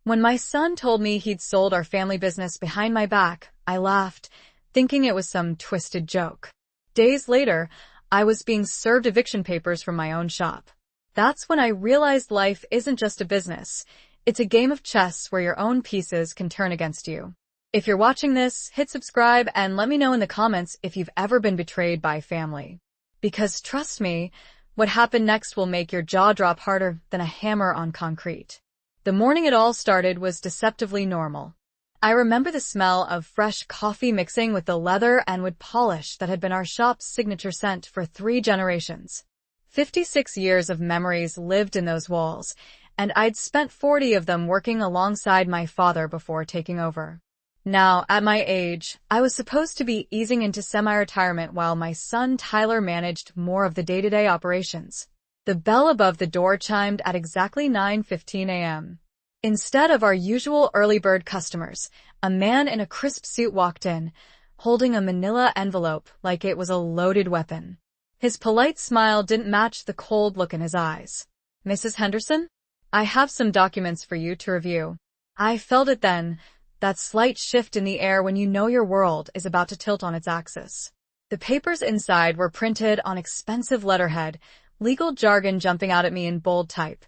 When my son told me he'd sold our family business behind my back, I laughed, thinking it was some twisted joke. Days later, I was being served eviction papers from my own shop. That's when I realized life isn't just a business. It's a game of chess where your own pieces can turn against you. If you're watching this, hit subscribe and let me know in the comments if you've ever been betrayed by family. Because trust me, what happened next will make your jaw drop harder than a hammer on concrete. The morning it all started was deceptively normal. I remember the smell of fresh coffee mixing with the leather and wood polish that had been our shop's signature scent for 3 generations. 56 years of memories lived in those walls, and I'd spent 40 of them working alongside my father before taking over. Now, at my age, I was supposed to be easing into semi-retirement while my son Tyler managed more of the day-to-day operations. The bell above the door chimed at exactly 9:15 a.m. Instead of our usual early bird customers, a man in a crisp suit walked in, holding a manila envelope like it was a loaded weapon. His polite smile didn't match the cold look in his eyes. "Mrs. Henderson? I have some documents for you to review." I felt it then, that slight shift in the air when you know your world is about to tilt on its axis. The papers inside were printed on expensive letterhead, legal jargon jumping out at me in bold type.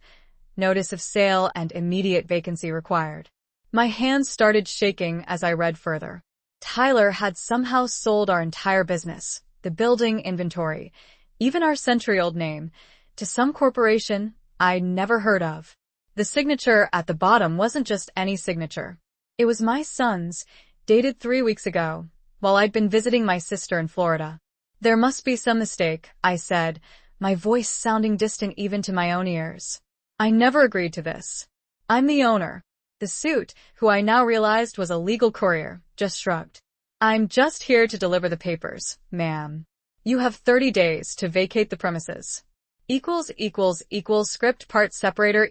Notice of sale and immediate vacancy required. My hands started shaking as I read further. Tyler had somehow sold our entire business, the building, inventory, even our century-old name, to some corporation I'd never heard of. The signature at the bottom wasn't just any signature. It was my son's, dated 3 weeks ago, while I'd been visiting my sister in Florida. "There must be some mistake," I said, my voice sounding distant even to my own ears. "I never agreed to this. I'm the owner." The suit, who I now realized was a legal courier, just shrugged. "I'm just here to deliver the papers, ma'am. You have 30 days to vacate the premises. Script part separator .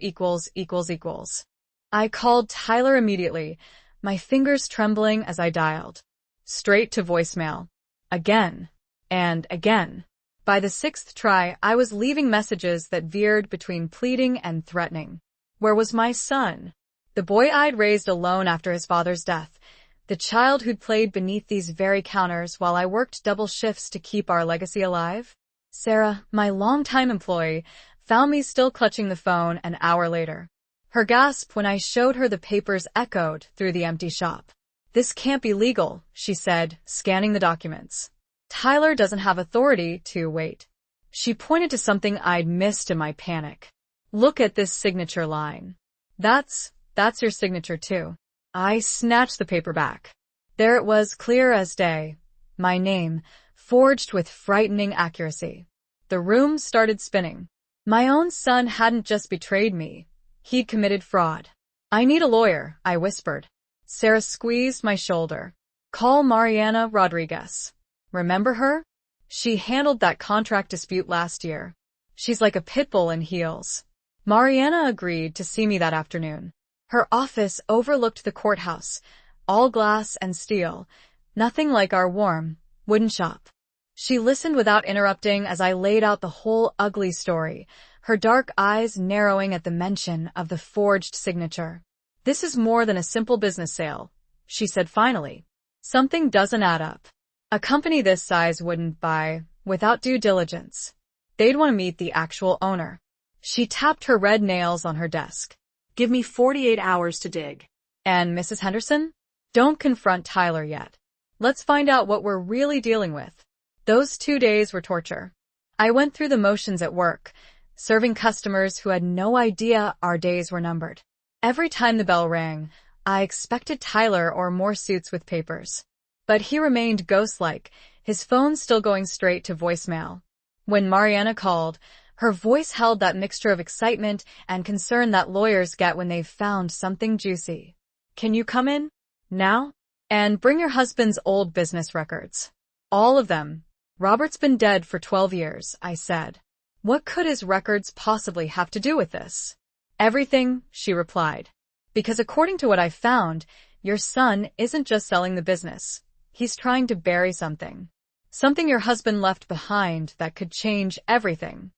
I called Tyler immediately, my fingers trembling as I dialed. Straight to voicemail. Again. And again. By the 6th try, I was leaving messages that veered between pleading and threatening. Where was my son? The boy I'd raised alone after his father's death. The child who'd played beneath these very counters while I worked double shifts to keep our legacy alive? Sarah, my longtime employee, found me still clutching the phone an hour later. Her gasp when I showed her the papers echoed through the empty shop. "This can't be legal," she said, scanning the documents. "Tyler doesn't have authority to wait." She pointed to something I'd missed in my panic. "Look at this signature line. That's your signature too." I snatched the paper back. There it was, clear as day. My name, forged with frightening accuracy. The room started spinning. My own son hadn't just betrayed me. He'd committed fraud. "I need a lawyer," I whispered. Sarah squeezed my shoulder. "Call Mariana Rodriguez. Remember her? She handled that contract dispute last year. She's like a pit bull in heels." Mariana agreed to see me that afternoon. Her office overlooked the courthouse, all glass and steel, nothing like our warm, wooden shop. She listened without interrupting as I laid out the whole ugly story, her dark eyes narrowing at the mention of the forged signature. "This is more than a simple business sale," she said finally. "Something doesn't add up. A company this size wouldn't buy without due diligence. They'd want to meet the actual owner." She tapped her red nails on her desk. "Give me 48 hours to dig. And Mrs. Henderson? Don't confront Tyler yet. Let's find out what we're really dealing with." Those 2 days were torture. I went through the motions at work, serving customers who had no idea our days were numbered. Every time the bell rang, I expected Tyler or more suits with papers. But he remained ghost-like, his phone still going straight to voicemail. When Mariana called, her voice held that mixture of excitement and concern that lawyers get when they've found something juicy. "Can you come in? Now? And bring your husband's old business records. All of them. Robert's been dead for 12 years, I said. "What could his records possibly have to do with this?" "Everything," she replied. "Because according to what I found, your son isn't just selling the business. He's trying to bury something. Something your husband left behind that could change everything.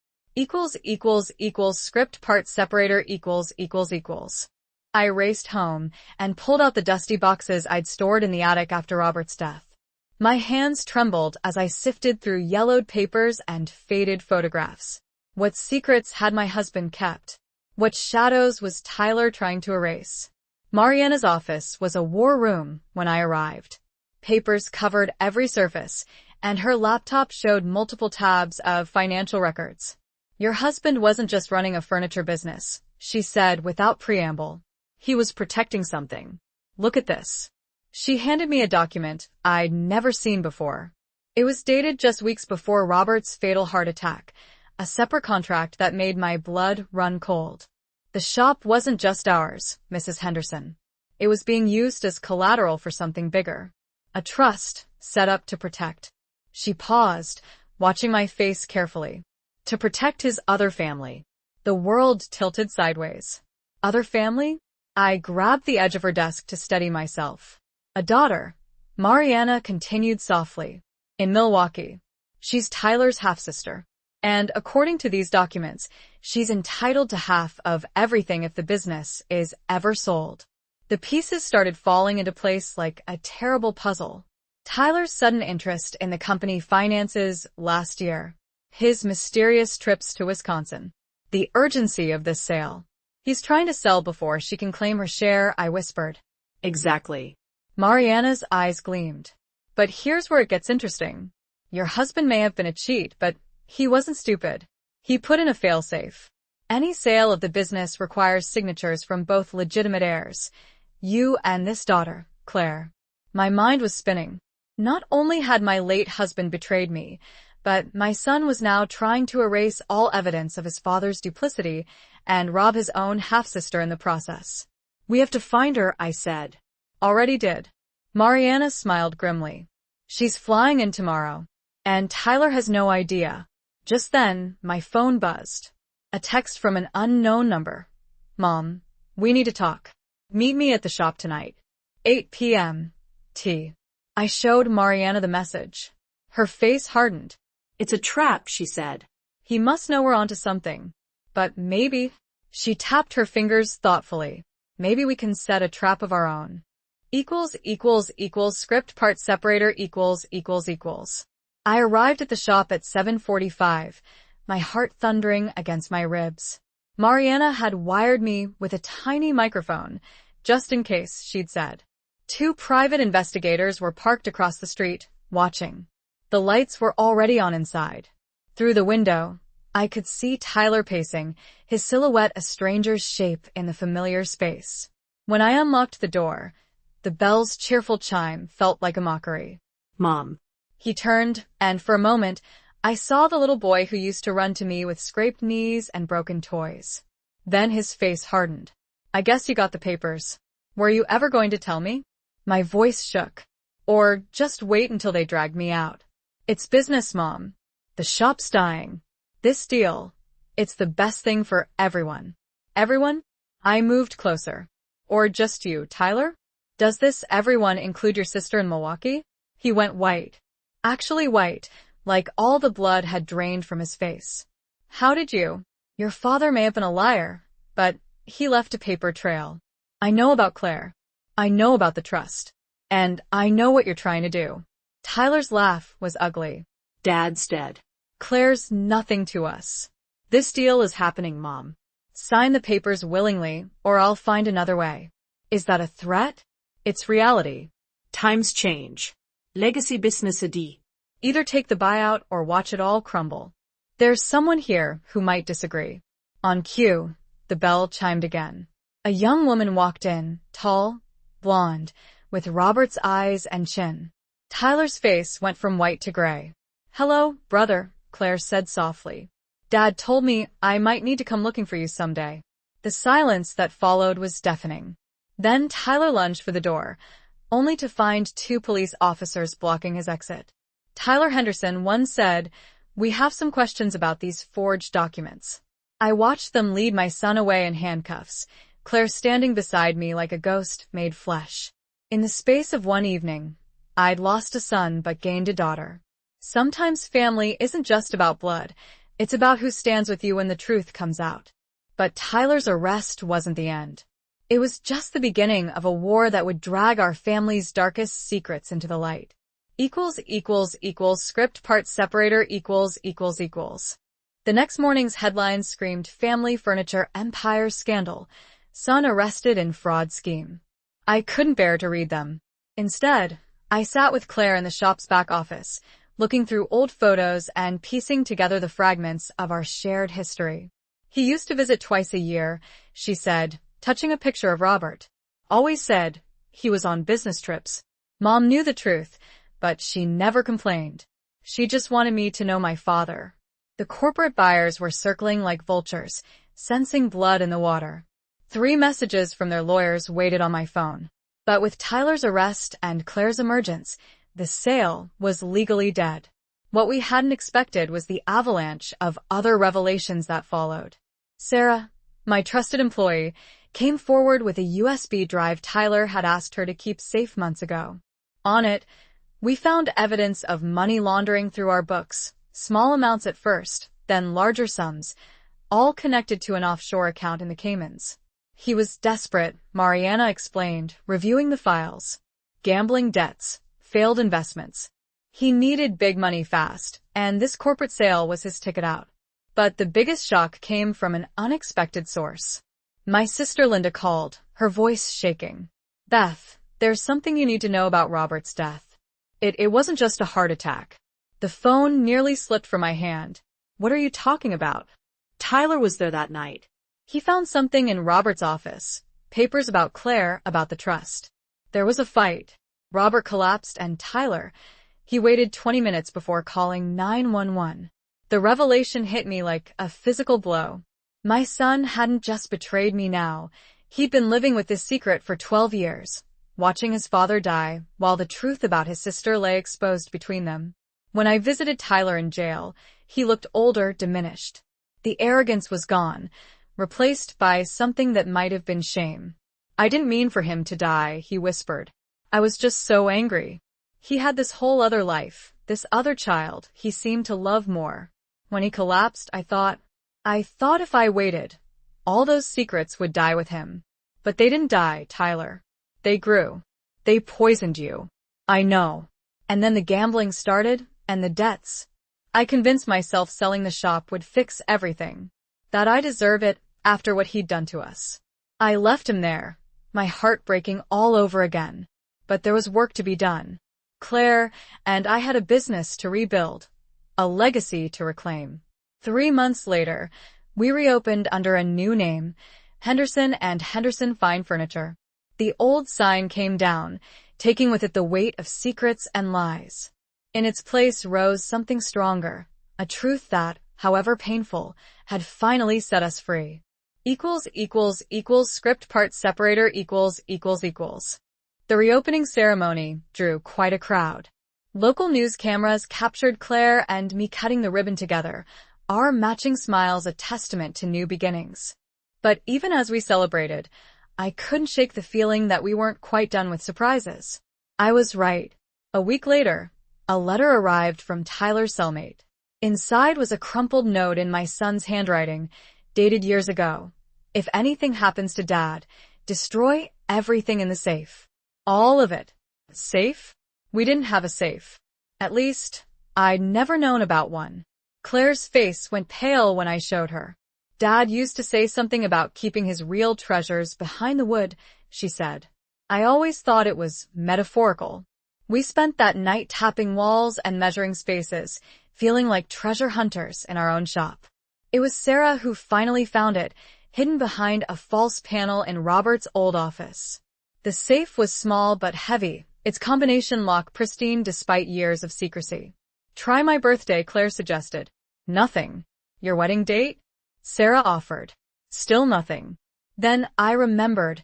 Script part separator . I raced home and pulled out the dusty boxes I'd stored in the attic after Robert's death. My hands trembled as I sifted through yellowed papers and faded photographs. What secrets had my husband kept? What shadows was Tyler trying to erase? Mariana's office was a war room when I arrived. Papers covered every surface, and her laptop showed multiple tabs of financial records. "Your husband wasn't just running a furniture business," she said without preamble. "He was protecting something. Look at this." She handed me a document I'd never seen before. It was dated just weeks before Robert's fatal heart attack, a separate contract that made my blood run cold. "The shop wasn't just ours, Mrs. Henderson. It was being used as collateral for something bigger. A trust set up to protect." She paused, watching my face carefully. "To protect his other family." The world tilted sideways. "Other family?" I grabbed the edge of her desk to steady myself. "A daughter," Mariana continued softly, "in Milwaukee. She's Tyler's half-sister. And according to these documents, she's entitled to half of everything if the business is ever sold." The pieces started falling into place like a terrible puzzle. Tyler's sudden interest in the company finances last year. His mysterious trips to Wisconsin. The urgency of this sale. "He's trying to sell before she can claim her share," I whispered. "Exactly." Mariana's eyes gleamed. "But here's where it gets interesting. Your husband may have been a cheat, but he wasn't stupid. He put in a failsafe. Any sale of the business requires signatures from both legitimate heirs. You and this daughter, Claire." My mind was spinning. Not only had my late husband betrayed me, but my son was now trying to erase all evidence of his father's duplicity and rob his own half-sister in the process. "We have to find her," I said. "Already did." Mariana smiled grimly. "She's flying in tomorrow. And Tyler has no idea." Just then, my phone buzzed. A text from an unknown number. "Mom, we need to talk. Meet me at the shop tonight. 8 p.m. T." I showed Mariana the message. Her face hardened. "It's a trap," she said. "He must know we're onto something. But maybe..." She tapped her fingers thoughtfully. "Maybe we can set a trap of our own. Script part separator ===." I arrived at the shop at 7:45, my heart thundering against my ribs. Mariana had wired me with a tiny microphone, just in case, she'd said. 2 private investigators were parked across the street, watching. The lights were already on inside. Through the window, I could see Tyler pacing, his silhouette a stranger's shape in the familiar space. When I unlocked the door, the bell's cheerful chime felt like a mockery. "Mom." He turned, and for a moment, I saw the little boy who used to run to me with scraped knees and broken toys. Then his face hardened. "I guess you got the papers. Were you ever going to tell me?" My voice shook. "Or just wait until they dragged me out?" "It's business, Mom. The shop's dying. This deal, it's the best thing for everyone." "Everyone?" I moved closer. "Or just you, Tyler? Does this everyone include your sister in Milwaukee?" He went white. Actually white, like all the blood had drained from his face. "How did you? Your father may have been a liar, but he left a paper trail. I know about Claire. I know about the trust. And I know what you're trying to do." Tyler's laugh was ugly. "Dad's dead. "Claire's nothing to us. This deal is happening, Mom. Sign the papers willingly, or I'll find another way." Is that a threat? It's reality. Times change. Legacy business adi. Either take the buyout or watch it all crumble. There's someone here who might disagree. On cue, the bell chimed again. A young woman walked in, tall, blonde, with Robert's eyes and chin. Tyler's face went from white to gray. "Hello, brother," Claire said softly. "Dad told me I might need to come looking for you someday." The silence that followed was deafening. Then Tyler lunged for the door, only to find 2 police officers blocking his exit. Tyler Henderson once said, "We have some questions about these forged documents." I watched them lead my son away in handcuffs, Claire standing beside me like a ghost made flesh. In the space of one evening, I'd lost a son but gained a daughter. Sometimes family isn't just about blood, it's about who stands with you when the truth comes out. But Tyler's arrest wasn't the end. It was just the beginning of a war that would drag our family's darkest secrets into the light. Script part separator . The next morning's headlines screamed family furniture empire scandal, son arrested in fraud scheme. I couldn't bear to read them. Instead, I sat with Claire in the shop's back office, looking through old photos and piecing together the fragments of our shared history. He used to visit twice a year, she said, touching a picture of Robert. Always said he was on business trips. Mom knew the truth, but she never complained. She just wanted me to know my father. The corporate buyers were circling like vultures, sensing blood in the water. 3 messages from their lawyers waited on my phone. But with Tyler's arrest and Claire's emergence, the sale was legally dead. What we hadn't expected was the avalanche of other revelations that followed. Sarah, my trusted employee, came forward with a USB drive Tyler had asked her to keep safe months ago. On it, we found evidence of money laundering through our books, small amounts at first, then larger sums, all connected to an offshore account in the Caymans. He was desperate, Mariana explained, reviewing the files. Gambling debts, failed investments. He needed big money fast, and this corporate sale was his ticket out. But the biggest shock came from an unexpected source. My sister Linda called, her voice shaking. Beth, there's something you need to know about Robert's death. It wasn't just a heart attack. The phone nearly slipped from my hand. What are you talking about? Tyler was there that night. He found something in Robert's office. Papers about Claire, about the trust. There was a fight. Robert collapsed and Tyler, he waited 20 minutes before calling 911. The revelation hit me like a physical blow. My son hadn't just betrayed me now. He'd been living with this secret for 12 years, watching his father die while the truth about his sister lay exposed between them. When I visited Tyler in jail, he looked older, diminished. The arrogance was gone, replaced by something that might have been shame. I didn't mean for him to die, he whispered. I was just so angry. He had this whole other life, this other child he seemed to love more. When he collapsed, I thought if I waited, all those secrets would die with him. But they didn't die, Tyler. They grew. They poisoned you. I know. And then the gambling started, and the debts. I convinced myself selling the shop would fix everything. That I deserve it after what he'd done to us. I left him there, my heart breaking all over again. But there was work to be done. Claire and I had a business to rebuild, a legacy to reclaim. 3 months later, we reopened under a new name, Henderson and Henderson Fine Furniture. The old sign came down, taking with it the weight of secrets and lies. In its place rose something stronger, a truth that, however painful, had finally set us free. Script part separator . The reopening ceremony drew quite a crowd. Local news cameras captured Claire and me cutting the ribbon together, our matching smiles a testament to new beginnings. But even as we celebrated, I couldn't shake the feeling that we weren't quite done with surprises. I was right. A week later, a letter arrived from Tyler's cellmate. Inside was a crumpled note in my son's handwriting, dated years ago. If anything happens to Dad, destroy everything in the safe. All of it. Safe? We didn't have a safe. At least, I'd never known about one. Claire's face went pale when I showed her. Dad used to say something about keeping his real treasures behind the wood, she said. I always thought it was metaphorical. We spent that night tapping walls and measuring spaces, feeling like treasure hunters in our own shop. It was Sarah who finally found it, hidden behind a false panel in Robert's old office. The safe was small but heavy, its combination lock pristine despite years of secrecy. Try my birthday, Claire suggested. Nothing. Your wedding date? Sarah offered. Still nothing. Then I remembered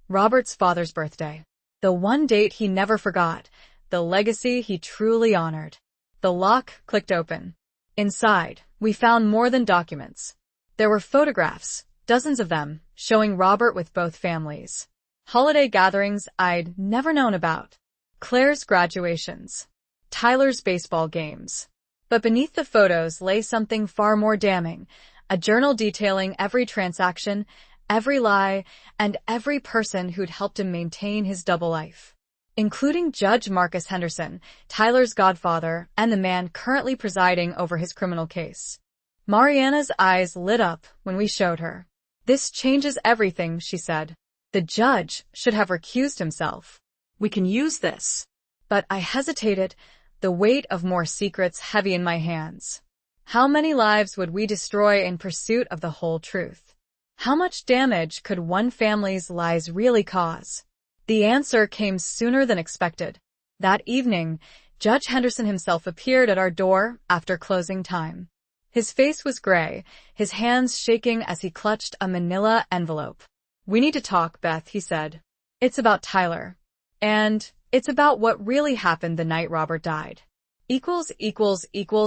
Robert's father's birthday. The one date he never forgot, the legacy he truly honored. The lock clicked open. Inside, we found more than documents. There were photographs, dozens of them, showing Robert with both families. Holiday gatherings I'd never known about. Claire's graduations. Tyler's baseball games. But beneath the photos lay something far more damning, a journal detailing every transaction, every lie, and every person who'd helped him maintain his double life, including Judge Marcus Henderson, Tyler's godfather, and the man currently presiding over his criminal case. Mariana's eyes lit up when we showed her. "This changes everything," she said. "The judge should have recused himself." We can use this. But I hesitated, the weight of more secrets heavy in my hands. How many lives would we destroy in pursuit of the whole truth? How much damage could one family's lies really cause? The answer came sooner than expected. That evening, Judge Henderson himself appeared at our door after closing time. His face was gray, his hands shaking as he clutched a manila envelope. "We need to talk, Beth," he said. "It's about Tyler. And it's about what really happened the night Robert died."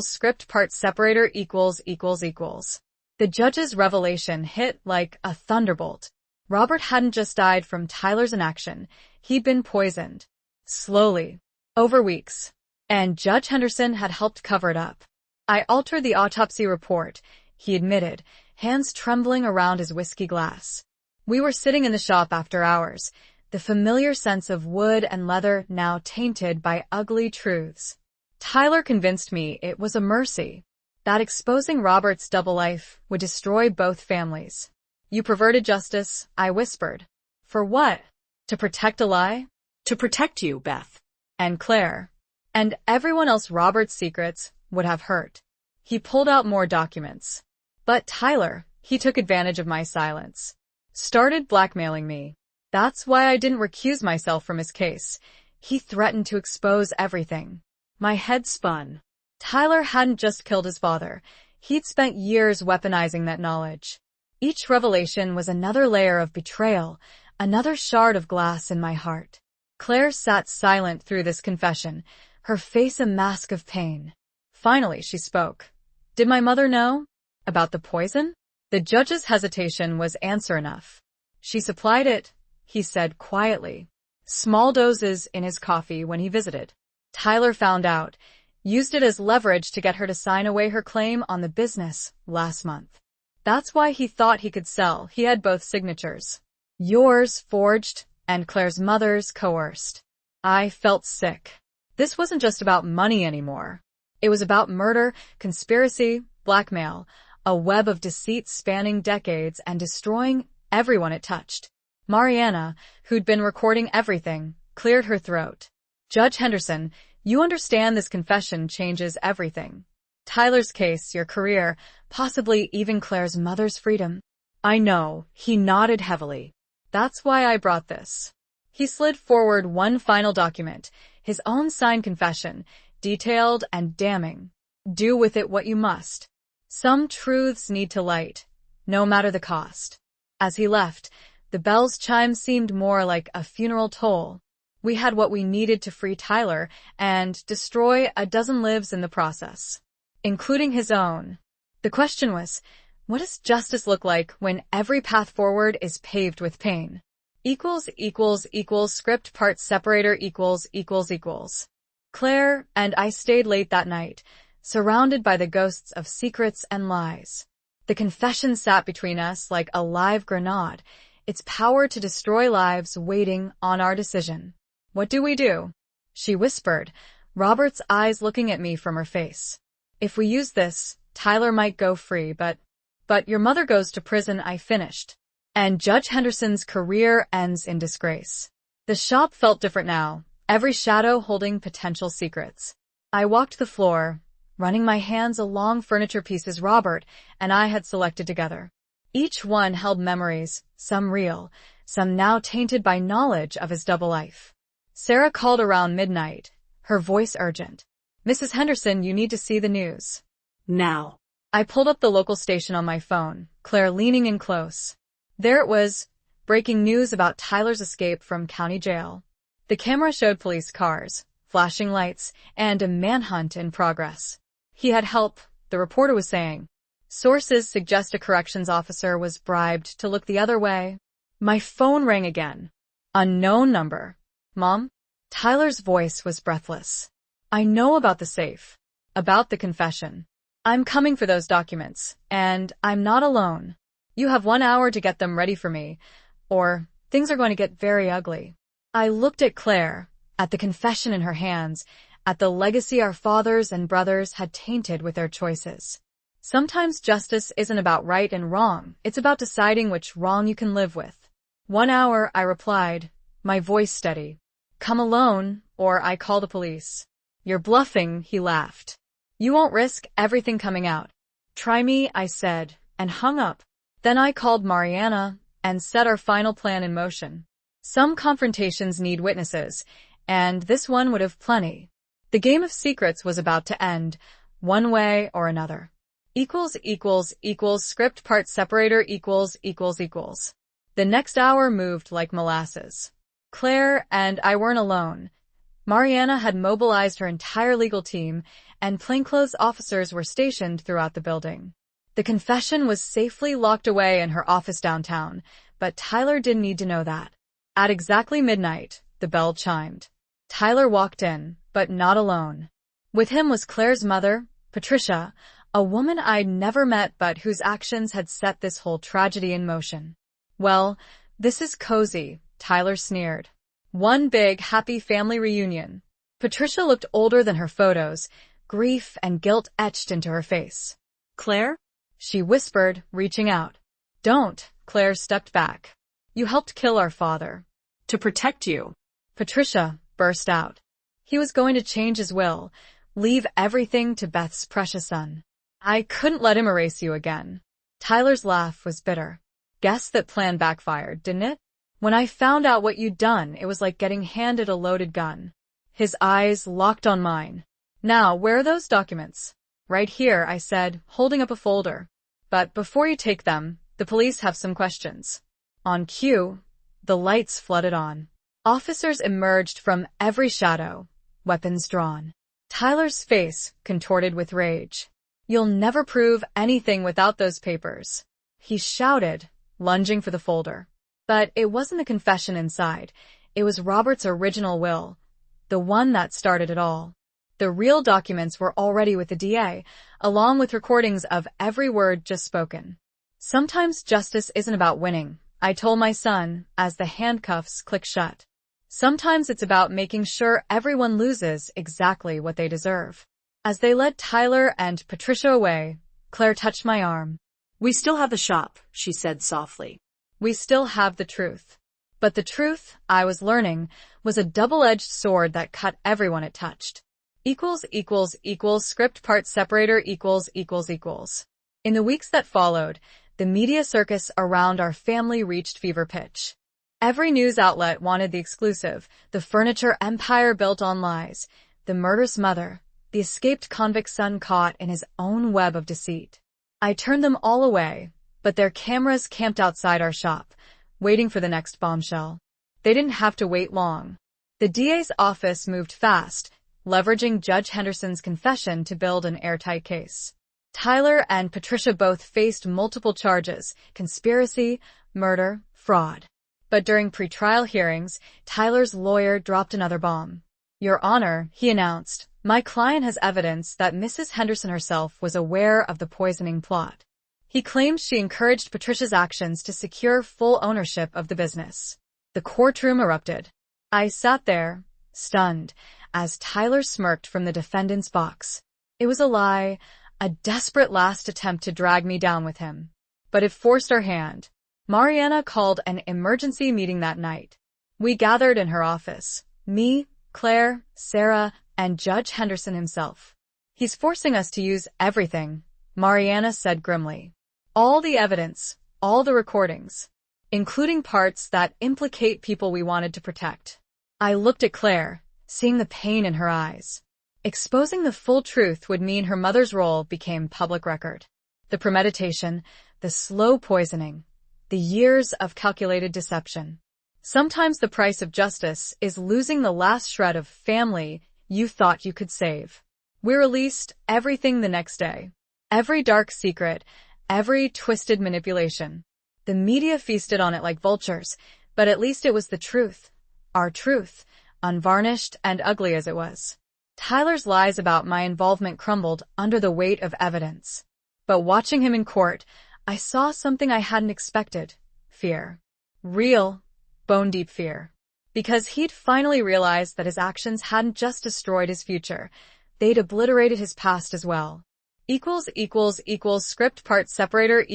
Script part separator . The judge's revelation hit like a thunderbolt. Robert hadn't just died from Tyler's inaction. He'd been poisoned. Slowly. Over weeks. And Judge Henderson had helped cover it up. "I altered the autopsy report," he admitted, hands trembling around his whiskey glass. We were sitting in the shop after hours, the familiar sense of wood and leather now tainted by ugly truths. "Tyler convinced me it was a mercy, that exposing Robert's double life would destroy both families." "You perverted justice," I whispered. "For what? To protect a lie?" To protect you, Beth. And Claire. And everyone else Robert's secrets would have hurt. He pulled out more documents. But Tyler, he took advantage of my silence. Started blackmailing me. That's why I didn't recuse myself from his case. He threatened to expose everything. My head spun. Tyler hadn't just killed his father. He'd spent years weaponizing that knowledge. Each revelation was another layer of betrayal, another shard of glass in my heart. Claire sat silent through this confession, her face a mask of pain. Finally, she spoke. "Did my mother know? About the poison?" The judge's hesitation was answer enough. "She supplied it," he said quietly. "Small doses in his coffee when he visited. Tyler found out, used it as leverage to get her to sign away her claim on the business last month. That's why he thought he could sell. He had both signatures. Yours forged and Claire's mother's coerced." I felt sick. This wasn't just about money anymore. It was about murder, conspiracy, blackmail, a web of deceit spanning decades and destroying everyone it touched. Mariana, who'd been recording everything, cleared her throat. "Judge Henderson, you understand this confession changes everything. Tyler's case, your career, possibly even Claire's mother's freedom." "I know," he nodded heavily. "That's why I brought this." He slid forward one final document, his own signed confession, detailed and damning. "Do with it what you must. Some truths need to light, no matter the cost." As he left, the bell's chime seemed more like a funeral toll. We had what we needed to free Tyler and destroy a dozen lives in the process, including his own. The question was, what does justice look like when every path forward is paved with pain? Script part separator . Claire and I stayed late that night, surrounded by the ghosts of secrets and lies. The confession sat between us like a live grenade, its power to destroy lives waiting on our decision. "What do we do?" she whispered, Robert's eyes looking at me from her face. "If we use this, Tyler might go free, but your mother goes to prison," I finished. "And Judge Henderson's career ends in disgrace." The shop felt different now, every shadow holding potential secrets. I walked the floor, running my hands along furniture pieces Robert and I had selected together. Each one held memories, some real, some now tainted by knowledge of his double life. Sarah called around midnight, her voice urgent. "Mrs. Henderson, you need to see the news." Now. I pulled up the local station on my phone, Claire leaning in close. There it was, breaking news about Tyler's escape from county jail. The camera showed police cars, flashing lights, and a manhunt in progress. "He had help," the reporter was saying. "Sources suggest a corrections officer was bribed to look the other way." My phone rang again. Unknown number. "Mom?" Tyler's voice was breathless. "I know about the safe. About the confession. I'm coming for those documents, and I'm not alone. You have 1 hour to get them ready for me, or things are going to get very ugly. I looked at Claire, at the confession in her hands, at the legacy our fathers and brothers had tainted with their choices. Sometimes justice isn't about right and wrong, it's about deciding which wrong you can live with. 1 hour, I replied, my voice steady. Come alone, or I call the police. You're bluffing, he laughed. You won't risk everything coming out. Try me, I said, and hung up. Then I called Mariana and set our final plan in motion. Some confrontations need witnesses, and this one would have plenty. The game of secrets was about to end, one way or another. Script part separator . The next hour moved like molasses. Claire and I weren't alone. Mariana had mobilized her entire legal team, and plainclothes officers were stationed throughout the building. The confession was safely locked away in her office downtown, but Tyler didn't need to know that. At exactly midnight, the bell chimed. Tyler walked in, but not alone. With him was Claire's mother, Patricia, a woman I'd never met but whose actions had set this whole tragedy in motion. Well, this is cozy, Tyler sneered. One big, happy family reunion. Patricia looked older than her photos, grief and guilt etched into her face. Claire? She whispered, reaching out. Don't, Claire stepped back. You helped kill our father. To protect you. Patricia burst out. He was going to change his will, leave everything to Beth's precious son. I couldn't let him erase you again. Tyler's laugh was bitter. Guess that plan backfired, didn't it? When I found out what you'd done, it was like getting handed a loaded gun. His eyes locked on mine. Now, where are those documents? Right here, I said, holding up a folder. But before you take them, the police have some questions. On cue, the lights flooded on. Officers emerged from every shadow, weapons drawn. Tyler's face contorted with rage. You'll never prove anything without those papers. He shouted, lunging for the folder. But it wasn't the confession inside. It was Robert's original will, the one that started it all. The real documents were already with the DA, along with recordings of every word just spoken. Sometimes justice isn't about winning, I told my son, as the handcuffs clicked shut. Sometimes it's about making sure everyone loses exactly what they deserve. As they led Tyler and Patricia away, Claire touched my arm. We still have the shop, she said softly. We still have the truth. But the truth, I was learning, was a double-edged sword that cut everyone it touched. Script part separator . In the weeks that followed, the media circus around our family reached fever pitch. Every news outlet wanted the exclusive, the furniture empire built on lies, the murderous mother, the escaped convict son caught in his own web of deceit. I turned them all away, but their cameras camped outside our shop, waiting for the next bombshell. They didn't have to wait long. The DA's office moved fast, leveraging Judge Henderson's confession to build an airtight case. Tyler and Patricia both faced multiple charges: conspiracy, murder, fraud. But during pretrial hearings, Tyler's lawyer dropped another bomb. Your Honor, he announced, my client has evidence that Mrs. Henderson herself was aware of the poisoning plot. He claimed she encouraged Patricia's actions to secure full ownership of the business. The courtroom erupted. I sat there, stunned, as Tyler smirked from the defendant's box. It was a lie, a desperate last attempt to drag me down with him. But it forced our hand. Mariana called an emergency meeting that night. We gathered in her office. Me, Claire, Sarah, and Judge Henderson himself. He's forcing us to use everything, Mariana said grimly. All the evidence, all the recordings, including parts that implicate people we wanted to protect. I looked at Claire, seeing the pain in her eyes. Exposing the full truth would mean her mother's role became public record. The premeditation, the slow poisoning, the years of calculated deception. Sometimes the price of justice is losing the last shred of family you thought you could save. We released everything the next day. Every dark secret, every twisted manipulation. The media feasted on it like vultures, but at least it was the truth. Our truth, unvarnished and ugly as it was. Tyler's lies about my involvement crumbled under the weight of evidence. But watching him in court, I saw something I hadn't expected. Fear. Real, bone-deep fear. Because he'd finally realized that his actions hadn't just destroyed his future, they'd obliterated his past as well. Script part separator .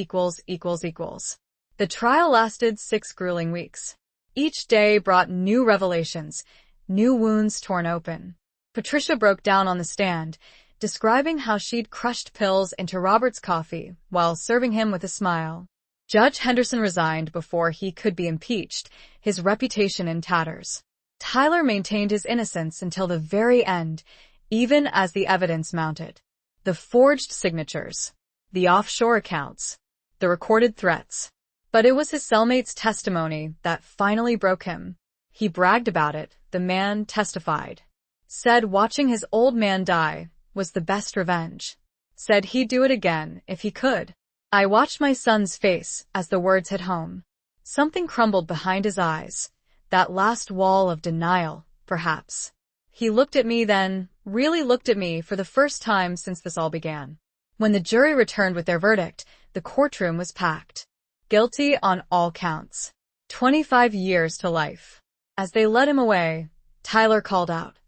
The trial lasted 6 grueling weeks. Each day brought new revelations, new wounds torn open. Patricia broke down on the stand, describing how she'd crushed pills into Robert's coffee while serving him with a smile. Judge Henderson resigned before he could be impeached, his reputation in tatters. Tyler maintained his innocence until the very end, even as the evidence mounted. The forged signatures, the offshore accounts, the recorded threats. But it was his cellmate's testimony that finally broke him. He bragged about it, the man testified. Said watching his old man die was the best revenge. Said he'd do it again if he could. I watched my son's face as the words hit home. Something crumbled behind his eyes. That last wall of denial, perhaps. He looked at me then, really looked at me for the first time since this all began. When the jury returned with their verdict, the courtroom was packed. Guilty on all counts. 25 years to life. As they led him away, Tyler called out,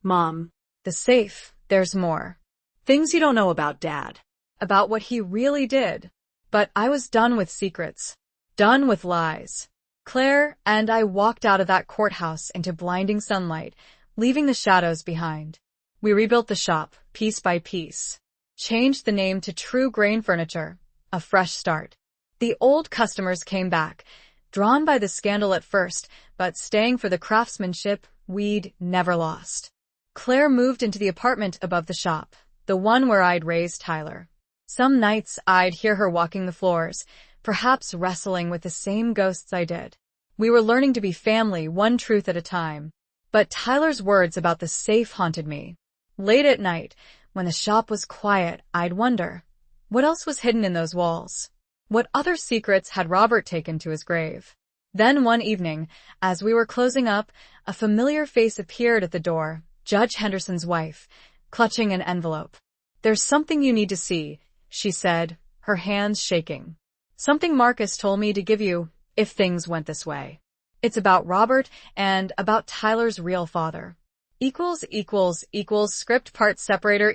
Mom. "The safe, there's more." Things you don't know about Dad. About what he really did. But I was done with secrets. Done with lies. Claire and I walked out of that courthouse into blinding sunlight, leaving the shadows behind. We rebuilt the shop, piece by piece. Changed the name to True Grain Furniture. A fresh start. The old customers came back, drawn by the scandal at first, but staying for the craftsmanship we'd never lost. Claire moved into the apartment above the shop, the one where I'd raised Tyler. Some nights I'd hear her walking the floors, perhaps wrestling with the same ghosts I did. We were learning to be family, one truth at a time. But Tyler's words about the safe haunted me. Late at night, when the shop was quiet, I'd wonder, what else was hidden in those walls? What other secrets had Robert taken to his grave? Then one evening, as we were closing up, a familiar face appeared at the door, Judge Henderson's wife, clutching an envelope. "There's something you need to see," she said, her hands shaking. "Something Marcus told me to give you, if things went this way. It's about Robert and about Tyler's real father." Script part separator .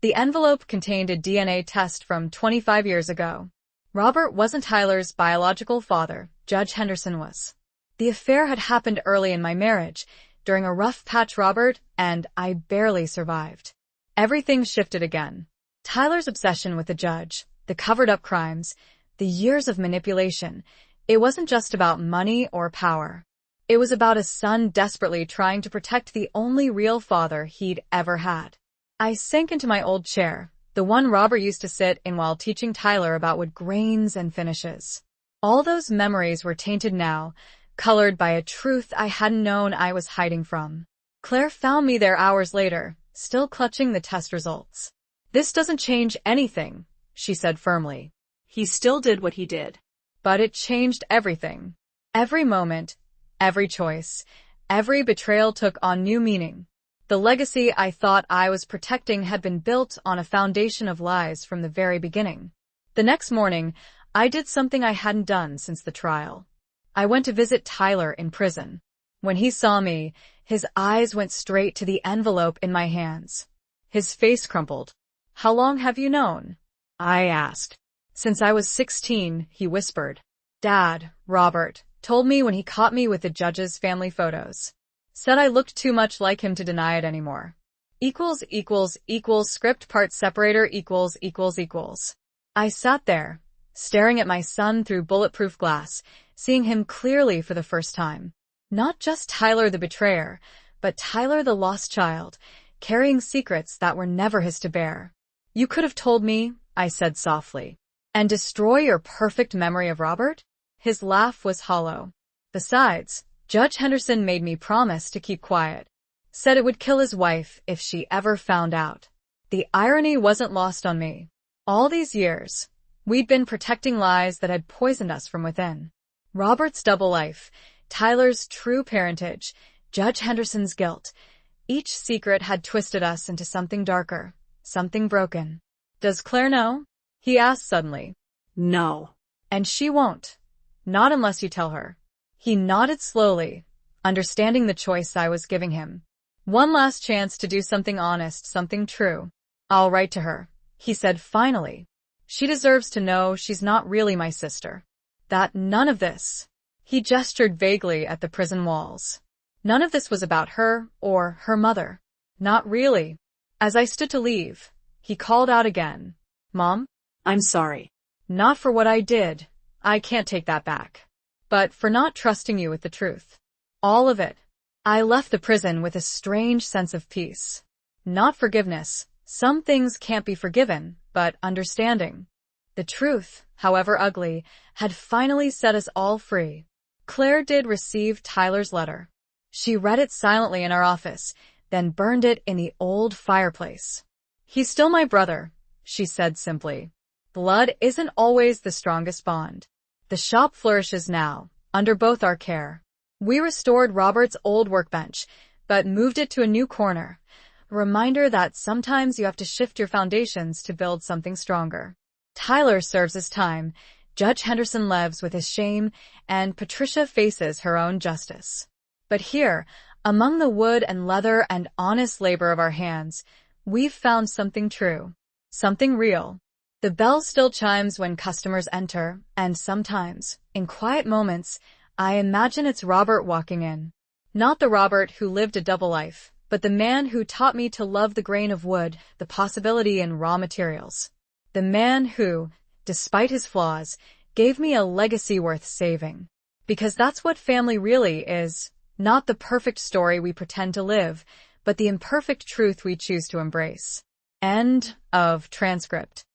The envelope contained a DNA test from 25 years ago. Robert wasn't Tyler's biological father, Judge Henderson was. The affair had happened early in my marriage, during a rough patch Robert and I barely survived. Everything shifted again. Tyler's obsession with the judge, the covered-up crimes, the years of manipulation. It wasn't just about money or power. It was about a son desperately trying to protect the only real father he'd ever had. I sank into my old chair, the one Robert used to sit in while teaching Tyler about wood grains and finishes. All those memories were tainted now, colored by a truth I hadn't known I was hiding from. Claire found me there hours later, still clutching the test results. "This doesn't change anything," she said firmly. He still did what he did. But it changed everything. Every moment, every choice, every betrayal took on new meaning. The legacy I thought I was protecting had been built on a foundation of lies from the very beginning. The next morning, I did something I hadn't done since the trial. I went to visit Tyler in prison. When he saw me, his eyes went straight to the envelope in my hands. His face crumpled. "How long have you known?" I asked. "Since I was 16, he whispered. "Dad, Robert, told me when he caught me with the judge's family photos. Said I looked too much like him to deny it anymore." Script part separator . I sat there, staring at my son through bulletproof glass, seeing him clearly for the first time. Not just Tyler the betrayer, but Tyler the lost child, carrying secrets that were never his to bear. "You could have told me," I said softly, "and destroy your perfect memory of Robert?" His laugh was hollow. "Besides, Judge Henderson made me promise to keep quiet. Said it would kill his wife if she ever found out." The irony wasn't lost on me. All these years, we'd been protecting lies that had poisoned us from within. Robert's double life, Tyler's true parentage, Judge Henderson's guilt. Each secret had twisted us into something darker, something broken. "Does Claire know?" He asked suddenly. No. And she won't. Not unless you tell her. He nodded slowly, understanding the choice I was giving him. One last chance to do something honest, something true. I'll write to her, he said finally. She deserves to know she's not really my sister. That none of this. He gestured vaguely at the prison walls. None of this was about her or her mother. Not really. As I stood to leave, he called out again. Mom? I'm sorry. Not for what I did. I can't take that back. But for not trusting you with the truth. All of it. I left the prison with a strange sense of peace. Not forgiveness. Some things can't be forgiven, but understanding. The truth, however ugly, had finally set us all free. Claire did receive Tyler's letter. She read it silently in our office, then burned it in the old fireplace. He's still my brother, she said simply. Blood isn't always the strongest bond. The shop flourishes now, under both our care. We restored Robert's old workbench, but moved it to a new corner. A reminder that sometimes you have to shift your foundations to build something stronger. Tyler serves his time, Judge Henderson lives with his shame, and Patricia faces her own justice. But here, among the wood and leather and honest labor of our hands, we've found something true. Something real. The bell still chimes when customers enter, and sometimes, in quiet moments, I imagine it's Robert walking in. Not the Robert who lived a double life, but the man who taught me to love the grain of wood, the possibility in raw materials. The man who, despite his flaws, gave me a legacy worth saving. Because that's what family really is. Not the perfect story we pretend to live, but the imperfect truth we choose to embrace. End of transcript.